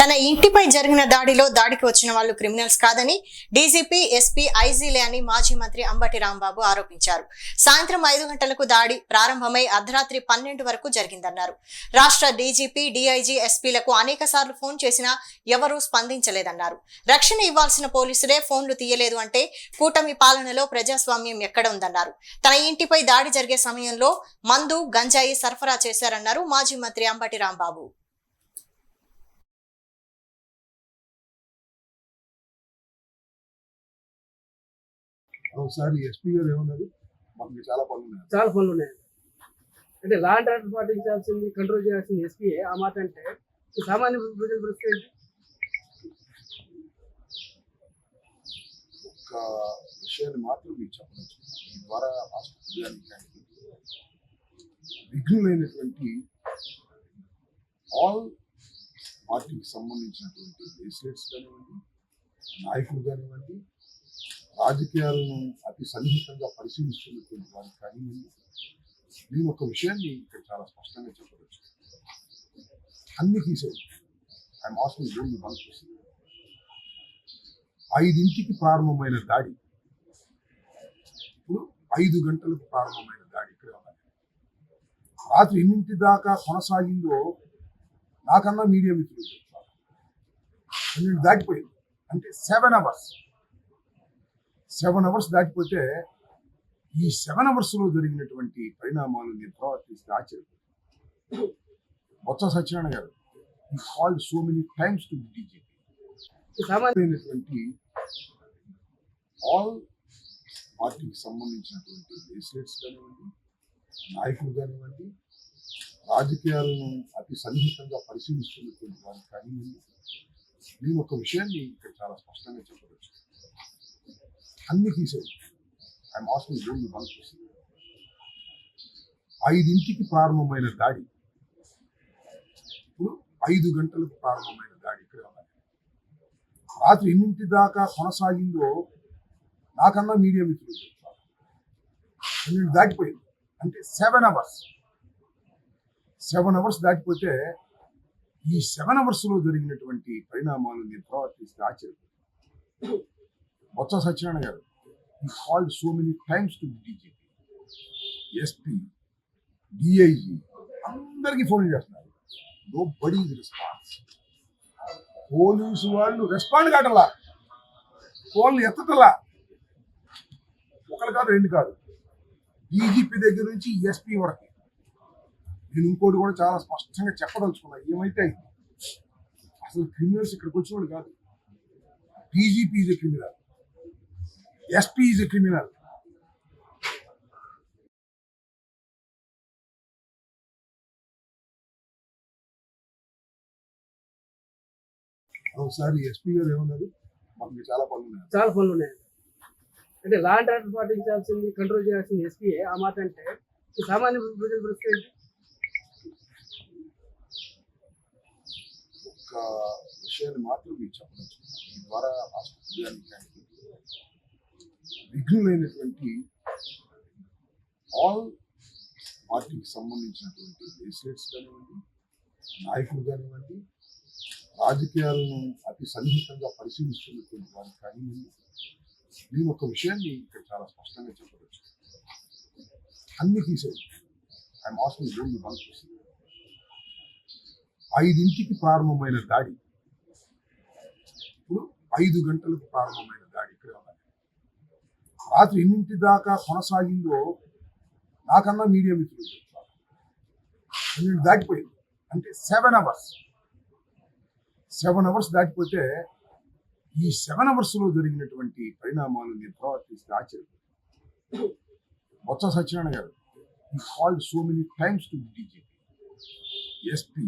తన ఇంటిపై జరిగిన దాడిలో దాడికి వచ్చిన వాళ్ళు క్రిమినల్స్ కాదని డీజీపీ, ఎస్పీ, ఐజీలే అని మాజీ మంత్రి అంబటి రాంబాబు ఆరోపించారు. సాయంత్రం 5 గంటలకు దాడి ప్రారంభమై అర్ధరాత్రి 12 వరకు జరిగిందన్నారు. రాష్ట్ర డీజీపీ, డీఐజీ, ఎస్పీలకు అనేక సార్లు ఫోన్ చేసినా ఎవరూ స్పందించలేదన్నారు. రక్షణ ఇవ్వాల్సిన పోలీసులే ఫోన్లు తీయలేదు అంటే కూటమి పాలనలో ప్రజాస్వామ్యం ఎక్కడ ఉందన్నారు. తన ఇంటిపై దాడి జరిగే సమయంలో మందు, గంజాయి సరఫరా చేశారన్నారు మాజీ మంత్రి అంబటి రాంబాబు. ఒకసారి ఎస్పీ గారు ఏమన్నారు, మాకు చాలా పనులు ఉన్నాయి అంటే లా అండ్ ఆర్డర్ పాటించాల్సింది, కంట్రోల్ చేయాల్సింది ఎస్పీ. ఆ మాట అంటే సామాన్య ప్రజల పరిస్థితి ఒక విషయాన్ని మాత్రం మీకు చెప్పవచ్చు. ఈ ద్వారా రాష్ట్ర విఘ్నులైనటువంటి ఆల్ పార్టీకి సంబంధించినటువంటి లెజిస్లేటర్స్ కానివ్వండి, నాయకులు కానివ్వండి, రాజకీయాలను అతి సన్నిహితంగా పరిశీలిస్తున్నటువంటి వారికి కానివ్వండి, నేను ఒక విషయాన్ని ఇక్కడ చాలా స్పష్టంగా చెప్పవచ్చు. అన్ని తీసేది I'm asking only one question. 5ంటికి ప్రారంభమైన దాడి, ఇప్పుడు 5 గంటలకు ప్రారంభమైన దాడి ఇక్కడ రాత్రి ఎన్నింటి దాకా కొనసాగిందో నాకన్నా మీడియా మిత్రులు చెప్తారు. 12 దాటిపోయింది అంటే 7 అవర్స్. 7 అవర్స్ దాటిపోతే ఈ 7 అవర్స్లో జరిగినటువంటి పరిణామాలు నేను ప్రవర్తిస్తే ఆశ్చర్యపోయాను. బొత్స సత్యనారాయణ గారు ఈ called so many times to DGP. సామాన్యమైనటువంటి ఆల్ పార్టీకి సంబంధించినటువంటి లెజిస్లేటర్స్ కానివ్వండి, నాయకులు కానివ్వండి, రాజకీయాలను అతి సన్నిహితంగా పరిశీలిస్తున్నటువంటి వారికి కానివ్వండి, నేను ఒక విషయాన్ని ఇక్కడ చాలా స్పష్టంగా చెప్పవచ్చు. అన్ని తీసేది I'm asking only one question. 5ంటికి ప్రారంభమైన దాడి, ఇప్పుడు 5 గంటలకు ప్రారంభమైన దాడి ఇక్కడ రాత్రి ఎన్నింటి దాకా కొనసాగిందో నాకన్నా మీడియా మిత్రులు చెప్తారు. 12 దాటిపోయింది అంటే 7 అవర్స్. 7 అవర్స్ దాటిపోతే ఈ 7 అవర్స్లో జరిగినటువంటి పరిణామాలు నేను ప్రవర్తిస్తే ఆశ్చర్యపోయాను. బొత్స సత్యనారాయణ గారు ఈ called so many times to DGP, SP, DIG అందరికీ ఫోన్ చేస్తున్నారు. Nobody response. పోలీసు వాళ్ళు రెస్పాండ్ కావటంలా, ఫోన్లు ఎత్తటలా. ఒకరు కాదు, 2 కాదు, డీజీపీ దగ్గర నుంచి ఎస్పీ వరకు. నేను ఇంకోటి కూడా చాలా స్పష్టంగా చెప్పదలుచుకున్నా. ఏమైతే అసలు క్రిమినల్స్ ఇక్కడికి వచ్చిన వాళ్ళు కాదు. DGP is a criminal, SP is a criminal. ఒకసారి ఎస్పీ గారు ఏమన్నారు, మాకు చాలా పనులు ఉన్నాయి అంటే లా అండ్ ఆర్డర్ పాటించాల్సింది, కంట్రోల్ చేయాల్సింది ఎస్పీ. ఆ మాట అంటే సామాన్య ప్రజల పరిస్థితి ఒక విషయాన్ని మాత్రం మీకు చెప్పవచ్చు. ఈ ద్వారా రాష్ట్ర విఘ్నులైనటువంటి ఆల్ పార్టీకి సంబంధించినటువంటి లెజిస్లేటర్స్ కానివ్వండి, నాయకులు కానివ్వండి, రాజకీయాలను అతి సన్నిహితంగా పరిశీలిస్తున్నటువంటి వారికి కానివ్వండి, నేను ఒక విషయాన్ని ఇక్కడ చాలా స్పష్టంగా చెప్పవచ్చు. అన్ని తీసేది I'm asking only one question. 5ంటికి ప్రారంభమైన దాడి, ఇప్పుడు 5 గంటలకు ప్రారంభమైన దాడి ఇక్కడ రాత్రి ఎన్నింటి దాకా కొనసాగిందో నాకన్నా మీడియా మిత్రులు చెప్తారు. 12 దాటిపోయింది అంటే 7 అవర్స్. 7 అవర్స్ దాటిపోతే ఈ 7 అవర్స్లో జరిగినటువంటి పరిణామాలు నేను ప్రవర్తిస్తే ఆశ్చర్యపోయాను. బొత్స సత్యనారాయణ గారు ఈ called so many times to DGP, SP,